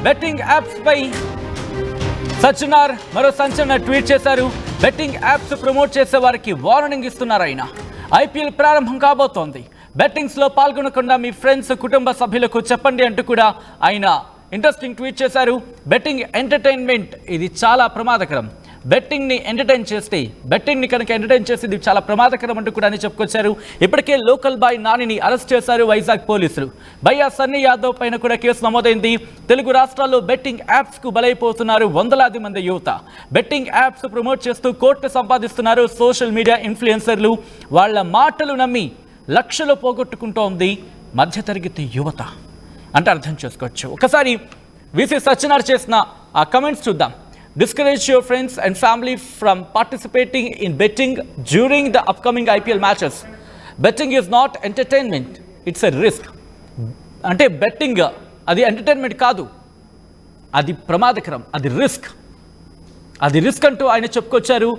Betting apps పై సజ్జనార్ మరో సంచలన tweet చేశారు. బెట్టింగ్ యాప్స్ ప్రమోట్ చేసే వారికి వార్నింగ్ ఇస్తున్నారు ఆయన. ఐపీఎల్ ప్రారంభం కాబోతోంది. బెట్టింగ్స్ లో పాల్గొనకుండా మీ ఫ్రెండ్స్, కుటుంబ సభ్యులకు చెప్పండి అంటూ కూడా ఆయన ఇంట్రెస్టింగ్ ట్వీట్ చేశారు. బెట్టింగ్ ఎంటర్టైన్మెంట్ ఇది చాలా ప్రమాదకరం. బెట్టింగ్ని ఎంటర్టైన్ చేస్తే ఇది చాలా ప్రమాదకరం అంటూ కూడా చెప్పుకొచ్చారు. ఇప్పటికే లోకల్ బాయ్ నానిని అరెస్ట్ చేశారు వైజాగ్ పోలీసులు. భయ్యా సన్నీ యాదవ్ పైన కూడా కేసు నమోదైంది. తెలుగు రాష్ట్రాల్లో బెట్టింగ్ యాప్స్ కు బలైపోతున్నారు వందలాది మంది యువత. బెట్టింగ్ యాప్స్ ప్రమోట్ చేస్తూ కోట్లు సంపాదిస్తున్నారు సోషల్ మీడియా ఇన్ఫ్లుయెన్సర్లు. వాళ్ళ మాటలు నమ్మి లక్షలు పోగొట్టుకుంటోంది మధ్యతరగతి యువత అంటే అర్థం చేసుకోవచ్చు. ఒకసారి వీసీ సత్యనారాయణ చేసిన ఆ కమెంట్స్ చూద్దాం. Discourage your friends and family from participating in betting during the upcoming IPL matches. Betting is not entertainment, it's a risk. అంటే బెట్టింగ్ అది ఎంటర్టైన్మెంట్ కాదు, అది ప్రమాదకరం, అది రిస్క్ అంటూ ఆయన చెప్పుకొచ్చారు.